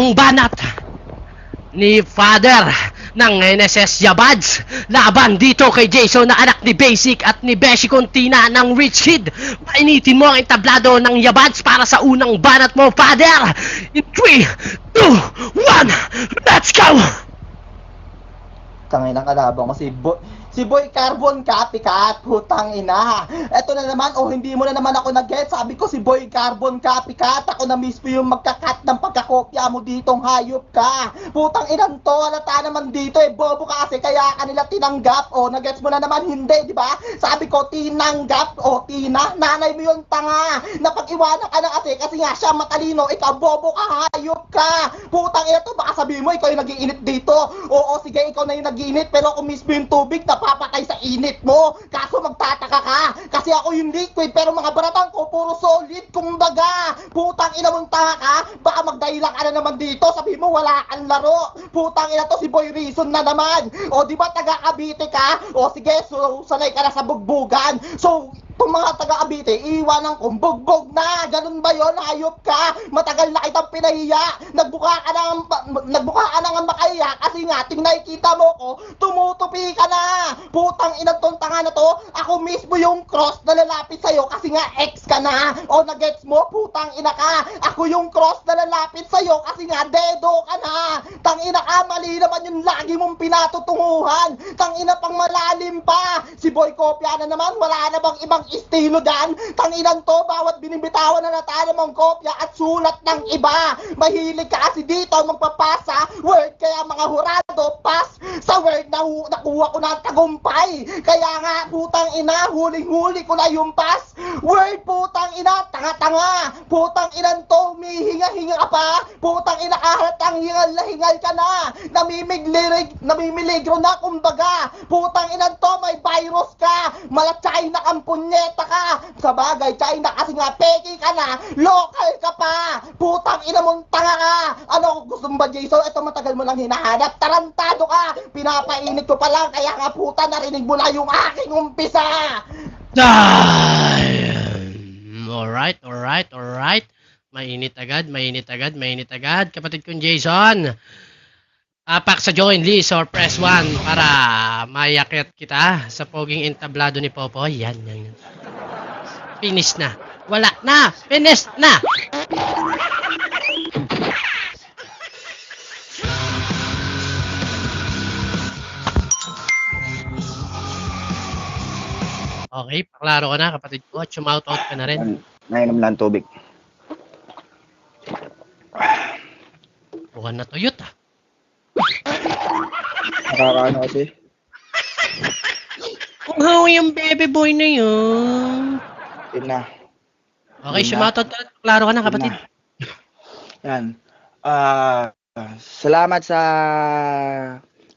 Ang banat ni Father ng NSS Yabads laban dito kay Jason na anak ni Basic at ni Beshi Contina ng Rich Kid. Painitin mo ang entablado ng Yabads para sa unang banat mo, Father. In 3, 2, 1, let's go! Tangin ang kalaban ko si Boy Carbon Copycat, putang ina. Eto na naman, hindi mo na naman ako nag-get. Sabi ko si Boy Carbon Copycat, ako na mismo yung magkakat ng pagkakopya mo ditong hayop ka. Putang inang to, halata naman dito bobo ka kasi kaya kanila tinanggap. Nag-gets mo na naman, hindi, di ba? Sabi ko tinanggap, Tina, nanay mo yung tanga. Napag-iwanan ka na kasi nga siya matalino, ikaw bobo ka, hayop ka. Putang ina to, baka sabihin mo ikaw yung nag-iinit dito. Oo, sige, ikaw na yung nag-iinit, pero ako mismo yung tubig na papatay sa init mo. Kaso magtataka ka kasi ako yung liquid pero mga baratang ko puro solid. Kumbaga, putang ina mong tanga ka, baka magdahilan ka na naman dito, sabi mo wala kang laro. Putang ina to, si Boy Reason na naman. Di ba taga Cavite ka? Sige, so sanay ka na sa bugbugan. So itong mga taga-Cavite, iiwanan kong bugbog na. Ganun ba yon? Hayop ka. Matagal na kitang pinahiya. Nagbuka ka na nga makahiya kasi nga, nakikita mo ko, tumutupi ka na. Putang inang tong tanga na to, ako mismo yung cross na lalapit sa'yo kasi nga ex ka na. Nagets mo? Putang ina ka. Ako yung cross na lalapit sa'yo kasi nga dedo ka na. Tang ina ka, mali naman yung lagi mong pinatutunguhan. Tang ina pang malalim pa. Si Boy Kopya na naman, wala na bang ibang estilo dyan? Tanginan to, bawat binibitawan na natalo mong kopya at sulat ng iba. Mahilig ka kasi dito magpapasa word, kaya mga hurado, pass sa word na nakuha ko na tagumpay. Kaya nga, putang ina, huling-huli ko na yung pass word, putang ina, tanga-tanga. Putang inan to, may hinga-hinga ka pa. Putang ina, halatang hingal na hingal ka na. Namimiligro na, kumbaga. Putang inan to, may virus ka. Malatsay na kang punyeta ka. Sa bagay, China kasi nga peki ka na, local ka pa. Putang ina mong tanga ka. Ano gusto mo ba, Jason? Ito matagal mo lang hinahanap. Tarantado ka. Pinapainit ko pa lang, kaya nga puta, narinig mo na yung aking umpisa. Alright. Mainit agad. Kapatid kong Jason. Apak sa join, list or press 1 para mayakit kita sa poging entablado ni Popoy. Yan. Finish na. Wala na. Finish na. Okay, paklaro ka na kapatid ko. Shoutout ka na rin. Nainom lang tubig. Bukan na tuyot ah. Nakakaano kasi. Kung hawi yung baby boy na yun. Yun na. Okay, shoutout ka na. Paklaro ka na kapatid. Yan. Salamat sa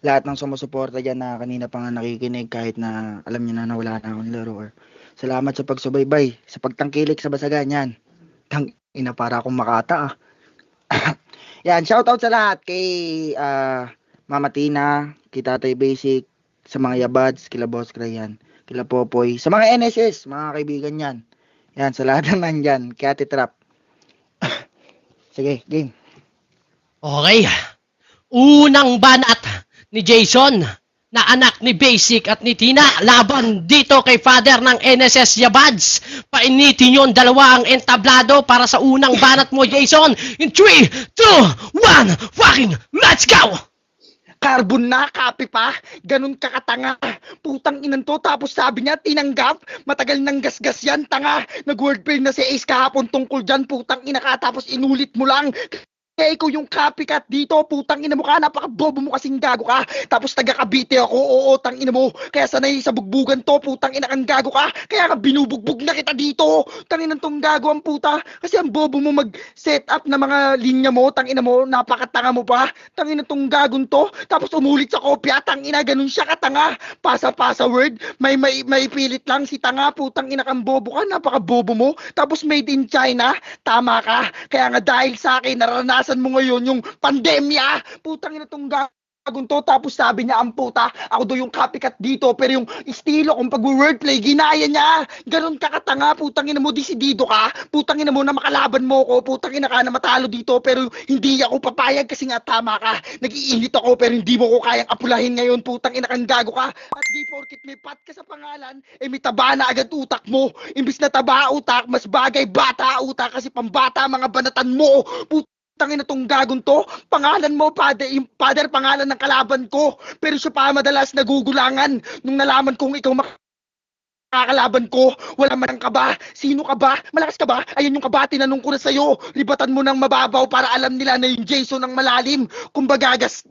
lahat ng sumusuporta dyan na kanina pa nga nakikinig kahit na alam niyo na nawala na akong laro. Or salamat sa pagsubaybay, sa pagtangkilik sa basagan yan. Ina para akong makata ah. Yan, shoutout sa lahat kay Mama Tina, kay Tatay Basic, sa mga Yabads, kila Boss Krayan, kila Popoy, sa mga NSS, mga kaibigan yan. Yan, sa lahat naman dyan, kay Ate Trap. Sige, game. Okay. Unang banat ni Jason na anak ni Basic at ni Tina laban dito kay Father ng NSS Yabads. Painitin yon dalawa ang entablado para sa unang banat mo, Jason. In 3, 2, 1, fucking let's go! Carbon na, copy pa. Ganun kakatanga. Putang inan to. Tapos sabi niya, tinanggap. Matagal nang gasgas yan, tanga. Nag-wordplay na si Ace kahapon tungkol dyan. Putang ina ka. Tapos inulit mo lang. Kaya ikaw yung copycat dito, putang ina mo ka, napaka-bobo mo kasing gago ka. Tapos taga-Cavite ako, oo, tang ina mo. Kaya sanay sa bugbugan to, putang ina kang gago ka. Kaya ka binubugbog na kita dito. Tang ina tong gago ang puta. Kasi ang bobo mo mag-set up na mga linya mo, tang ina mo, napakatanga mo pa. Tang ina tong gagon to. Tapos umulit sa kopya, tang ina, ganun siya katanga. Pasa-pasa word, may pilit lang si tanga, putang ina kang bobo ka, napaka-bobo mo. Tapos made in China, tama ka. Kaya nga dahil sa akin, naranasan mo ngayon yung pandemya. Putang ina tong gagong to, tapos sabi niya, ang puta, ako daw yung copycat dito, pero yung estilo kung pag-wordplay, ginaya niya. Ganon kakatanga, putang ina mo, disidido ka, putang ina mo na makalaban mo ko, putang ina ka na matalo dito, pero hindi ako papayag kasi nga tama ka. Nag-iinit ako, pero hindi mo ko kayang apulahin ngayon, putang ina kang gago ka. At di porkit may pat ka sa pangalan, eh may taba na agad utak mo. Imbis na taba utak, mas bagay bata utak kasi pambata mga banatan mo. Tangin na tong gagong to, pangalan mo, father, yung father, pangalan ng kalaban ko. Pero siya pa madalas nagugulangan nung nalaman kong ikaw makakalaban ko. Wala man ang kaba. Sino ka ba? Malakas ka ba? Ayan yung kaba, tinanong ko na sa'yo. Libatan mo ng mababaw para alam nila na yung Jason ng malalim. Kung gagas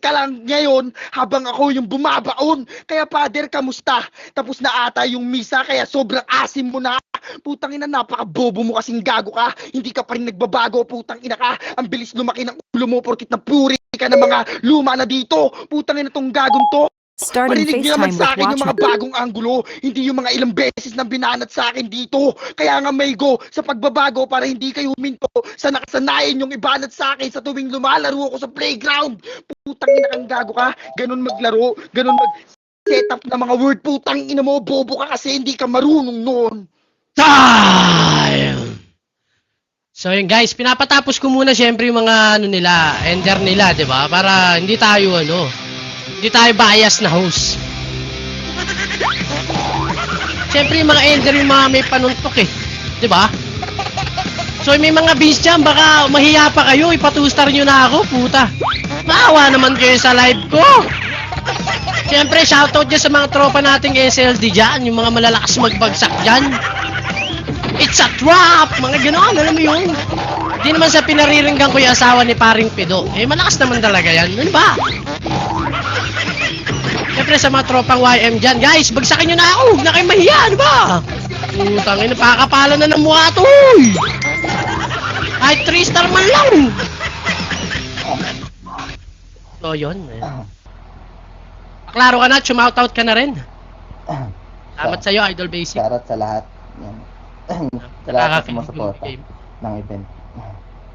ka lang ngayon habang ako yung bumabaon. Kaya father, kamusta? Tapos na ata yung misa kaya sobrang asim mo na. Putang ina, napaka-bobo mo kasing gago ka. Hindi ka pa rin nagbabago, putang ina ka. Ang bilis lumaki ng ulo mo porkit na puri ka ng mga luma na dito. Putang ina tong gagong to. Starting Marinig niyo naman FaceTime sa with akin yung mga Watchman. bagong anggulo, hindi yung mga ilang beses na binanat sa akin dito. Kaya nga may go sa pagbabago para hindi kayo huminto sa nakasanayan yung ibanat sa akin sa tuwing lumalaro ako sa playground. Putang ina kang gago ka, ganun maglaro, ganun mag-set up ng mga word. Putang ina mo, bobo ka kasi hindi ka marunong noon. Time! So yun guys, pinapatapos ko muna syempre yung mga ender nila, 'di ba? Para hindi tayo hindi tayo bias na host. Syempre yung mga ender yung mga may panuntok 'di ba? So may mga beans dyan, baka mahiya pa kayo, ipatu-star nyo na ako, puta. Maawa naman kayo sa live ko. Syempre shoutout dyan sa mga tropa nating SLD dyan, yung mga malalakas magbagsak dyan. It's a trap! Mga gano'n, alam mo yun? Di naman sa pinariringgan ko yung asawa ni Paring Pido. Eh, malakas naman talaga yan. Ano ba? Siyempre sa mga tropang YM dyan. Guys, bagsakin nyo na ako! Huwag na kayo mahiya! Ano ba? Putangin, napakapala na ng mukha to! Kahit 3-star man lang! So, yun. Klaro ka na, chumoutout ka na rin. Salamat sa'yo, Idol Basic. Shoutout sa lahat. Yan. Sa lahat na sumusuporta ng event.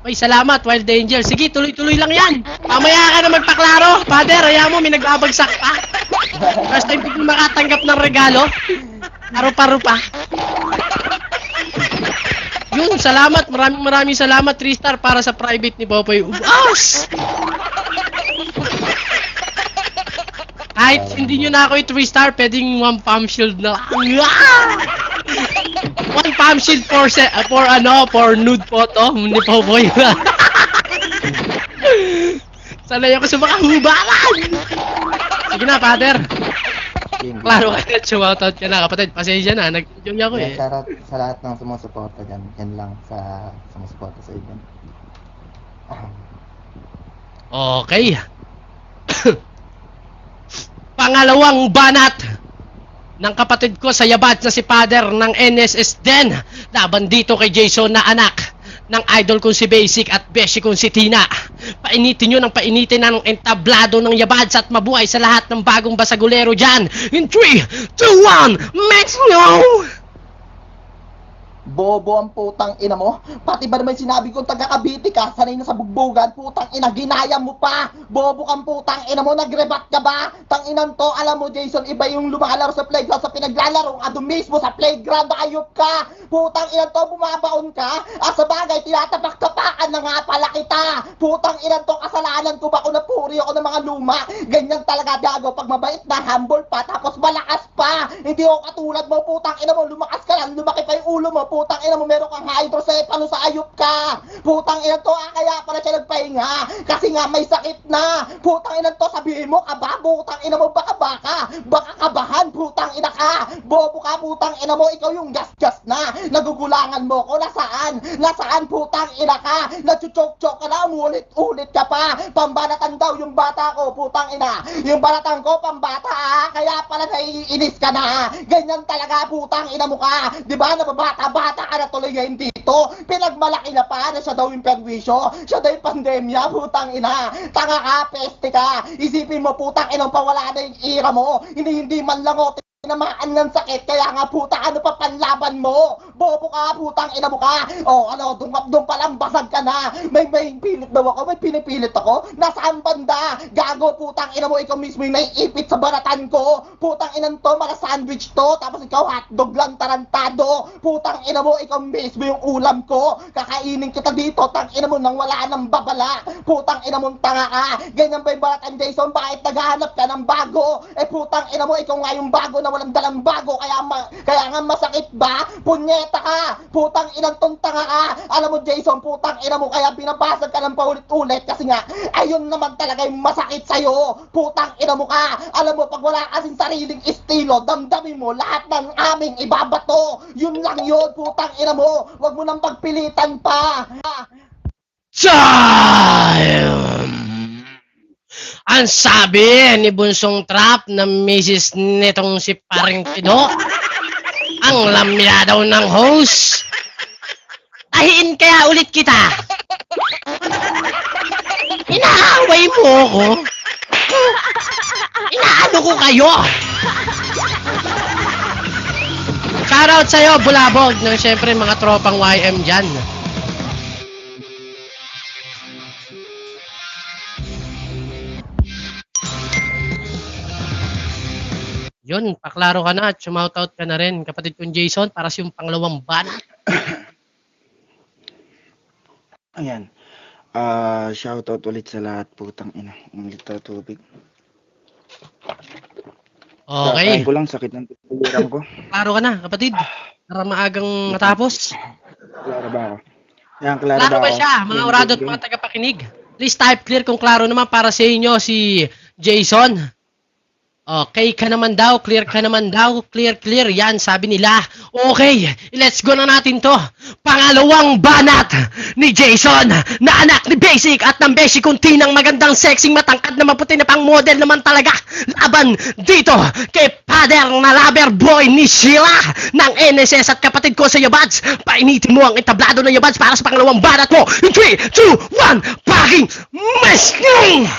Ay, salamat, Wild Angel. Sige, tuloy-tuloy lang yan. Mamaya ka na magpaklaro. Father, ayaw mo, may nagbabagsak pa. First time ko makatanggap ng regalo. Aro-paro pa. Yun, salamat. Maraming salamat, 3-star para sa private ni Popoy Ubas. Kahit hindi nyo na ako i-3-star, pwedeng 1 palm shield na lang. 1 palm shield for nude photo ni Popoy. Sanay ako sa mga hubaran. Sige na, father. Klaro ka na, shoutout ka na. Kapatid, pasensya na. Nag-enjoy ako eh. Shoutout sa lahat ng sumusuporta dyan. Yan lang sa sumusuporta sa event. Okay. Pangalawang banat ng kapatid ko sa yabat na si father ng NSS din. Laban dito kay Jason na anak ng idol kong si Basic at beshi kong si Tina. Painitin nyo ng painitin ng entablado ng yabads at mabuhay sa lahat ng bagong basagulero dyan. In 3, 2, 1, let's go! Bobo ang putang ina mo. Pati ba naman sinabi kong taga-Cavite ka, sanay na sa bugbugan, putang ina, ginaya mo pa. Bobo kang putang ina mo, nagrebat ka ba? Tang inan to, alam mo Jason, iba yung lumalaro sa playground sa pinaglalaro, ado mismo sa playground, ayop ka. Putang ina to, bumabaon ka. Sa bagay, tinatapak-tapakan na nga pala kita. Putang ina to, kasalanan ko ba ako napuri ako ng mga luma? Ganyan talaga gago, pag mabait na, humble pa, tapos malakas pa. Hindi ako katulad mo, putang ina mo, lumakas ka lang, lumaki pa yung ulo mo, putang ina mo, meron kang hydrocephalus sa ayop ka. Putang ina to, kaya pala siya nagpahinga. Kasi nga may sakit na. Putang ina to, sabihin mo, kaba, putang ina mo, baka kabahan, putang ina ka. Bobo ka, putang ina mo, ikaw yung gas-gas na. Nagugulangan mo ko, nasaan, putang ina ka. Nachuchok-chok ka na, umulit-ulit ka pa. Pambanatan daw yung bata ko, putang ina. Yung banatan ko, pambata, kaya pala naiinis ka na. Ganyan talaga, putang ina mo ka. Diba, nababata-bata ka na tuloy ngayon dito. Pinagmalaki na pa na siya daw yung perwisyo. Siya daw yung pandemya, putang ina. Tanga ka, peste ka. Isipin mo, putang ina, pawala na yung ira mo. Hindi man lang o tinamaan ng sakit, kaya nga puta, ano pa panlaban mo? Bobo ka, putang ina mo ka. O ano, doon pa lang basag ka na. May pilit daw ako, may pinipilit ako. Nasaan banda? Gago, putang ina mo, ikaw mismo yung naiipit sa baratan ko. Putang ina to, mala sandwich to, tapos ikaw hotdog lang tarantado. Putang ina mo, ikaw mismo yung ulam ko. Kakainin kita dito, tang ina mo nang wala nang babala. Putang ina mo tanga ka. Ganyan ba yung baratan, Jason? Bakit naghahanap ka ng bago? Putang ina mo, ikaw nga yung bago na walang dalang bago, kaya nga masakit ba? Punyeta ka! Putang inang tong tanga ka! Alam mo Jason, putang ina mo, kaya binabasag ka ng paulit-ulit kasi nga, ayun naman talaga yung masakit sa'yo! Putang ina mo ka! Alam mo, pag wala kasing sariling estilo, damdamin mo, lahat ng aming ibabato! Yun lang yun, putang ina mo! Huwag mo nang pagpilitan pa! Time! Ang sabi ni Bunsong Trap na misis nitong si Paring Pido, ang lamya daw ng host. Tahiin kaya ulit kita. Inaaway mo ako. Inaano ko kayo. Shoutout sa'yo, Bulabog, ng syempre mga tropang YM dyan. Yun, paklaro ka na at shoutout ka na rin, kapatid kong Jason, para sa yung pangalawang banat. Ayan. Shoutout ulit sa lahat, putang ina. Ulit na tubig. Okay, Kakain ko lang, sakit ng tuliran ko. klaro ka na, kapatid. Para maagang matapos. Klaro ba ako? Ayan, klaro Klaro ba ako? siya, mga orado at mga tagapakinig? Please type clear kung klaro naman para sa inyo si Jason. Okay ka naman daw, clear ka naman daw, clear, yan sabi nila. Okay, let's go na natin to. Pangalawang banat ni Jason na anak ni Basic at ng beshi kong tinang magandang sexing matangkad na maputi na pang model naman talaga. Laban dito kay father na lover boy ni Sheila ng NSS at kapatid ko sa Yabads. Painitin mo ang entablado ng Yabads para sa pangalawang banat mo. In 3, 2, 1, paging mesning!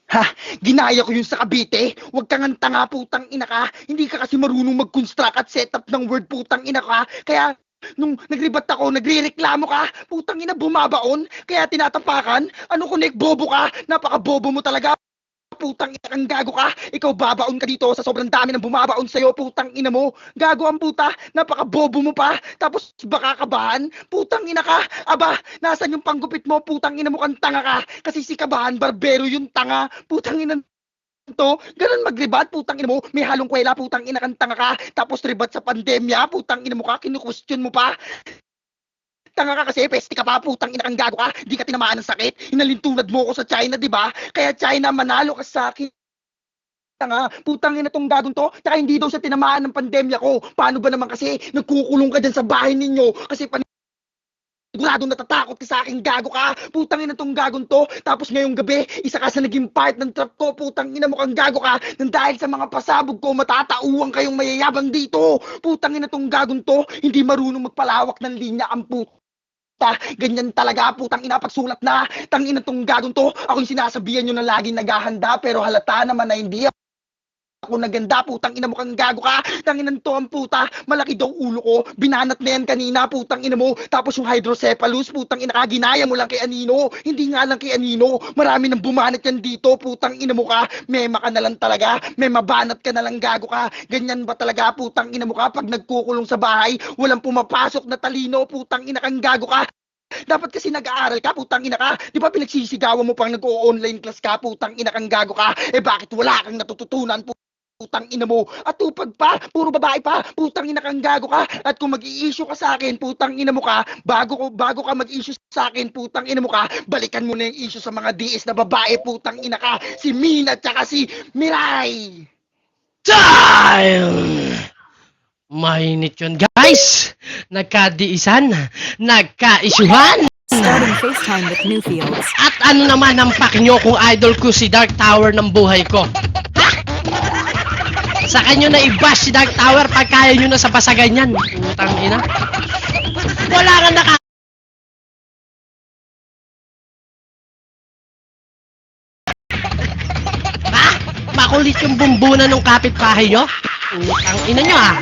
Ha? Ginaya ko yun sa Cavite? Huwag kang tanga, putang ina ka. Hindi ka kasi marunong mag-construct at setup ng word, putang ina ka. Kaya nung nagribat ako, nagrereklamo ka, putang ina bumabaon. Kaya tinatapakan. Ano connect, bobo ka? Napaka-bobo mo talaga. Putang ina kang gago ka. Ikaw babaon ka dito sa sobrang dami ng bumabaon sa'yo, putang ina mo. Gago ang puta. Napaka-bobo mo pa. Tapos baka kabahan. Putang ina ka. Aba, nasan yung panggupit mo? Putang ina mo kang tanga ka. Kasi si kabahan, barbero yung tanga. Putang ina to, ganun magribat, putang ina mo, may halong kwela, putang ina kang tanga ka. Tapos ribat sa pandemya, putang ina mo ka, kinu-question mo pa. Tanga ka kasi, peste ka pa, putang ina kang gago ka, di ka tinamaan ng sakit, hinalintulad mo ko sa China, di ba? Kaya China, manalo ka sa akin. Tanga, putang ina tong gagong to, tsaka hindi daw siya tinamaan ng pandemya ko. Paano ba naman kasi, nagkukulong ka dyan sa bahay ninyo, kasi siguradong natatakot ka sa akin, gago ka. Putang ina tong gagong to. Tapos ngayong gabi, isa ka sa naging part ng trap ko. Putang ina mo kang gago ka. Nang dahil sa mga pasabog ko, matatauwang kayong mayayabang dito. Putang ina tong gagong to. Hindi marunong magpalawak ng linya ang ganyan talaga, putang ina, pagsulat na. Tangina tong gagong to. Ako yung sinasabihan nyo na laging naghahanda, pero halata naman na hindi ako naganda, putang ina mo kang gago ka. Tanginan to ang puta, malaki daw ulo ko. Binanat na yan kanina, putang ina mo. Tapos yung hydrocephalus, putang ina ka, ginaya mo lang kay Anino. Hindi nga lang kay Anino, marami nang bumanat yan dito, putang ina mo ka. Mema ka na lang talaga, may mabanat ka na lang, gago ka. Ganyan ba talaga, putang ina mo ka, pag nagkukulong sa bahay, walang pumapasok na talino, putang ina kang gago ka. Dapat kasi nag-aaral ka, putang ina ka. Di ba pinagsisigawan mo pang nag-o-online class ka, putang ina kang gago ka. Eh bakit wala kang natututunan, putang ina mo? At tupag pa, puro babae pa, putang ina kang gago ka. At kung mag-i-issue ka sa akin, putang ina mo ka, bago ka mag-issue sa akin, putang ina mo ka, balikan mo na yung issue sa mga DS na babae, putang ina ka. Si Mina tsaka si Mirai. Time! Mainit yun, guys! Nagkadiisan, nagkaisuhan! Starting FaceTime with Newfields. At ano naman ang pakinyo kung idol ko si Dark Tower ng buhay ko? Ha? Sa kanyo na i-bash si Dark Tower pag kaya nyo na sa basagan yan. Putang ina. Wala nga makulit yung bumbunan ng kapitbahay nyo? Ang ina nyo ah.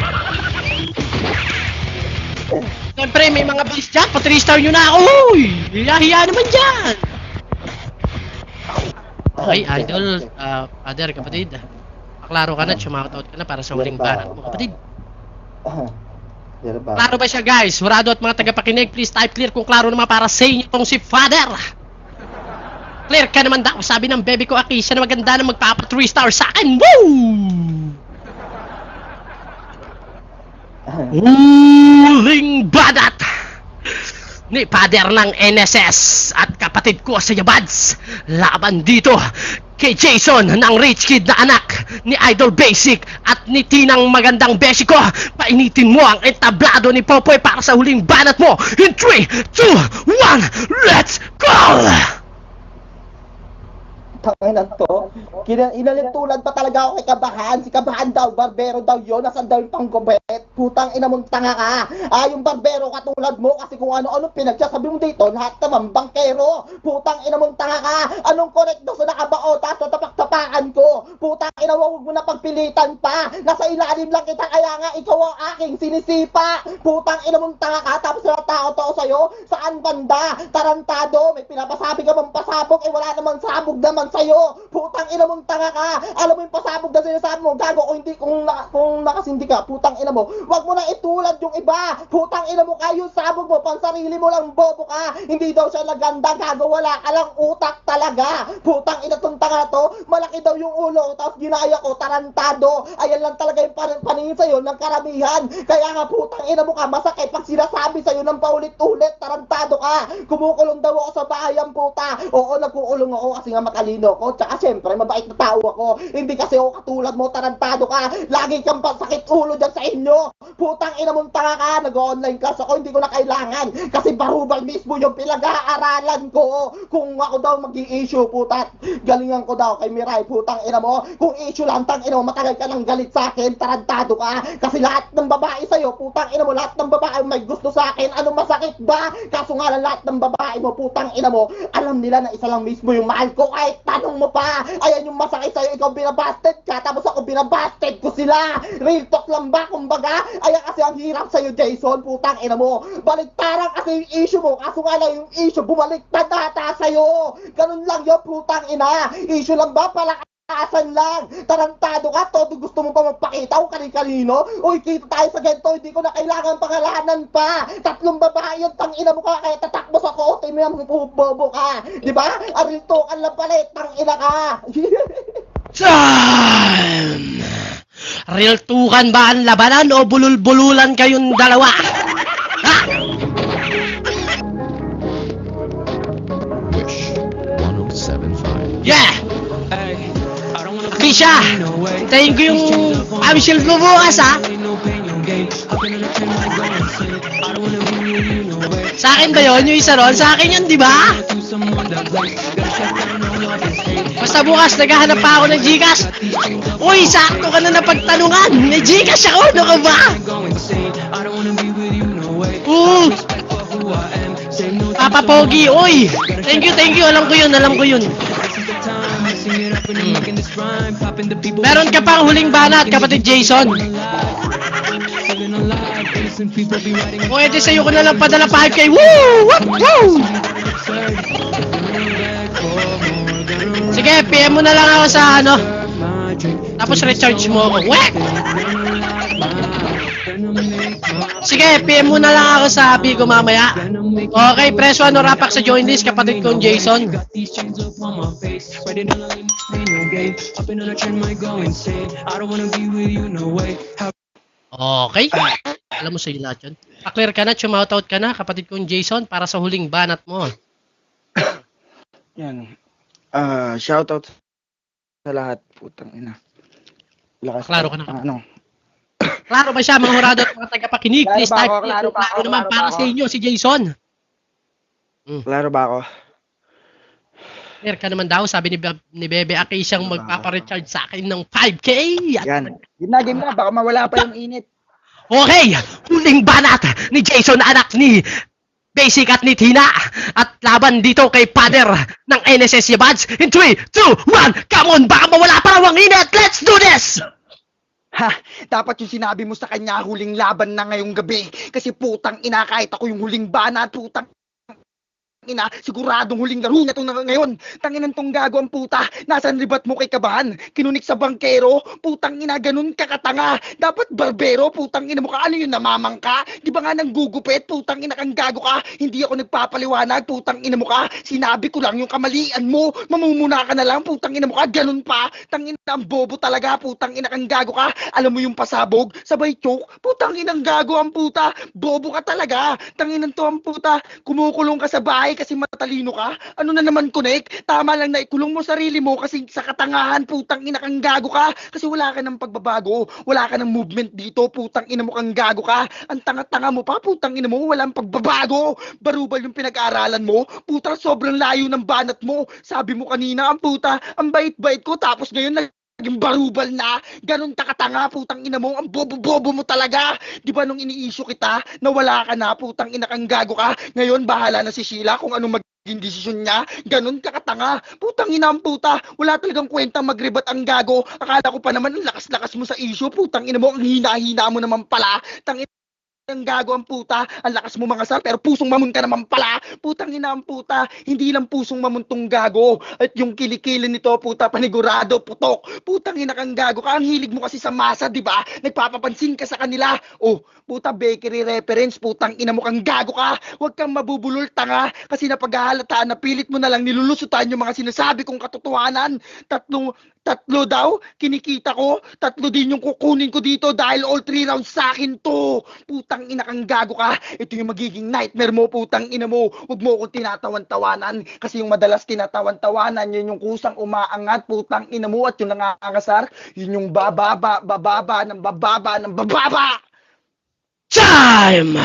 Siyempre, may mga bilis dyan. Pa 3-star nyo na ako. Uy! Hiya-hiya naman dyan. Okay, idol. Father, kapatid. Paklaro ka na, shoutout ka na para sa huling banat mo, kapatid. Klaro ba siya, guys? Murado at mga tagapakinig, please type clear kung klaro naman para sa inyo tong si Father. Clear ka naman daw. Sabi ng baby ko, Akisha, na maganda na magpapa 3-star sa akin. Woo! Huling banat ni Father ng NSS at kapatid ko sa Yabads. Laban dito kay Jason ng rich kid na anak ni Idol Basic at ni Tinang magandang beshi ko. Painitin mo ang entablado ni Popoy para sa huling banat mo. In 3, 2, 1, let's go! Tanginan to. Inalintulan pa talaga ako kay Kabahan. Si Kabahan daw, barbero daw yun. Nasaan daw yung panggobet? Putang ina mong tanga ka. Yung barbero katulad mo kasi kung ano-ano pinagsasabi mo dito, lahat naman bangkero. Putang ina mong tanga ka. Anong correct daw sa nakabaotas na tapak-tapakan ko? Putang ina, huwag mo na pagpilitan pa. Nasa ilalim lang kita kaya nga ikaw ang aking sinisipa. Putang ina mong tanga ka. Tapos natao-tao sa'yo. Saan banda? Tarantado. May pinapasabi ka bang pasabog? Wala namang sabog naman sa'yo. Putang ina mong tanga ka. Alam mo yung pasabog na sinasabi mo. Gago kung nakasindi ka. Putang ina mo. Wag mo nang itulad yung iba. Putang ina mo kayo sabog mo. Pang sarili mo lang bobo ka. Hindi daw siya naganda. Gago wala ka lang utak talaga. Putang ina tong tanga to. Malaki daw yung ulo. Tapos ginaya ko. Tarantado. Ayan lang talaga yung paningin sa'yo ng karamihan. Kaya nga putang ina mo ka. Masakit pag sinasabi sa'yo ng paulit-ulit. Tarantado ka. Kumukulong daw ako sa bahayan puta. Oo, nagkukulong ako kasi nga matalino ko, tsaka syempre mabait na tao ako. Hindi kasi ako katulad mo, tarantado ka. Lagi kang pasakit ulo dyan sa inyo. Putang ina mong tanga ka. Nag-online class ako, hindi ko na kailangan. Kasi barubal mismo yung pinag-aaralan ko. Kung ako daw mag-i-issue, puta, galingan ko daw kay Mirai, putang ina mo. Kung issue lang, tang ina mo, matagal ka nang galit sa akin, tarantado ka. Kasi lahat ng babae sa'yo, putang ina mo, lahat ng babae may gusto sa akin. Ano masakit ba? Kaso nga lang lahat ng babae mo, putang ina mo, alam nila na isa lang mismo yung mahal ko. Kahit tanong mo pa, ayan yung masakit sa'yo, ikaw binabasted ka, tapos ako binabasted ko sila. Real talk lang ba, kumbaga? Ayan kasi ang hirap sa'yo, Jason, putang ina mo. Baliktaran kasi yung issue mo, kaso nga lang yung issue, bumaliktad ata sa'yo. Ganun lang yung putang ina. Issue lang ba, palakasan lang. Tarantado ka, todo gusto mo pa magpakita o kani-kanino? Uy, kita tayo sa ganito, hindi ko na kailangan pangalanan pa. 3 babae yung tang ina mo ka, kaya tatakbo sa kote mo yung bobo ka. Diba? Ariltokan lang pala, tang ina ka. Time! Real tukan ba ang labanan o bulul-bululan kayong dalawa? Ha? Wish 1075. Yeah! Kisha! Hintayin ko yung shield mo bukas ha! Sa akin ba yun? Yung isa ron? Sa akin yun, di ba? Basta bukas, naghahanap pa ako ng Gcash. Uy, sakto ka na napagtanungan. May Gcash ako, ano ka ba? Papa Pogi, uy. Thank you, alam ko yun. Meron ka pang huling banat, kapatid Jason. Pwede sa'yo ko na lang padala 5K. Woo! Woo! Sige, PM mo na lang ako sa ano. Tapos recharge mo ako. Wek! Sige, PM mo na lang ako sa Bigo mamaya. Okay, preso ano rapak sa join list, kapatid kong Jason. Okay. Alam mo sa'yo lahat yun. Pa-clear ka na, shoutout ka na, kapatid kong Jason, para sa huling banat mo. Yan. Shoutout sa lahat, putang ina. Lakas Klaro ka na. Ano? Klaro ba siya, mga hurado at mga tagapakinig? Klaro Please ba type ako? clear Klaro kung ba ako? klaro naman Klaro para ba sa ako? inyo, si Jason. Klaro ba ako? Clear ka naman daw, sabi ni Bebe Aki siyang magpaparecharge sa akin ng 5K. Yan. Game na. Baka mawala pa yung init. Okay, huling banat ni Jason, anak ni Basic at ni Tina. At laban dito kay Father ng NSS Yabads. In 3, 2, 1, come on! Baka mawala pa raw ang init! Let's do this! Ha, dapat yung sinabi mo sa kanya huling laban na ngayong gabi. Kasi putang ina, kahit ako yung huling bana, putang ina, siguradong huling laro na itong ngayon. Tanginan tong gago ang puta. Nasaan ribat mo kay Kabahan? Kinunik sa bangkero? Putang ina, ganun kakatanga. Dapat barbero, putang ina mo ka. Ano yun, namamang ka? Di ba nga nang gugupit? Putang ina kang gago ka. Hindi ako nagpapaliwanag, putang ina mo ka. Sinabi ko lang yung kamalian mo. Mamumuna ka na lang, putang ina mo ka. Ganun pa. Tangina ang bobo talaga, putang ina kang gago ka. Alam mo yung pasabog, sabay choke. Putang inang gago ang puta. Bobo ka talaga. Tanginan to ang puta. Kumukulong ka sa bahay kasi matalino ka? Ano na naman, Connect? Tama lang na ikulong mo sarili mo kasi sa katangahan, putang ina kang gago ka. Kasi wala ka ng pagbabago. Wala ka ng movement dito, putang ina mo kang gago ka. Ang tanga-tanga mo pa, putang ina mo, walang pagbabago. Barubal yung pinag-aralan mo. Puta, sobrang layo ng banat mo. Sabi mo kanina, ang puta, ang bait-bait ko, tapos ngayon naging barubal na, ganun kakatanga, putang ina mo, ang bobo-bobo mo talaga. Di ba nung ini-issue kita, nawala ka na, putang ina kang gago ka, ngayon bahala na si Sheila kung anong maging desisyon niya, ganun kakatanga, putang ina ang puta, wala talagang kwenta magribat ang gago, akala ko pa naman ang lakas-lakas mo sa issue, putang ina mo, ang hina-hina mo naman pala, tangina ang gago ang puta, ang lakas mo mga sar, pero pusong mamon ka naman pala, putang ina ang puta, hindi lang pusong mamon tong gago, at yung kilikili nito, puta, panigurado, putok, putang ina kang gago ka, ang hilig mo kasi sa masa, di ba? Nagpapapansin ka sa kanila, oh, puta, bakery reference, putang ina mo kang gago ka, huwag kang mabubulol, tanga, kasi napaghahalataan na pilit mo na lang nilulusutan yung mga sinasabi kong katotohanan, tatlo daw, kinikita ko, tatlo din yung kukunin ko dito dahil all 3 rounds sa akin to. Putang ina kang gago ka. Ito yung magiging nightmare mo, putang ina mo. Huwag mo akong tinatawan-tawanan kasi yung madalas tinatawan-tawanan, yun yung kusang umaangat, putang ina mo, at yung nangangasar, yun yung bababa ng bababa. Time!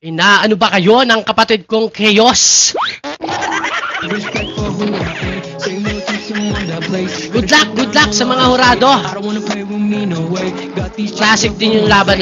Inaano ba kayo ng kapatid kong Chaos? Good luck sa mga hurado. Classic din yung laban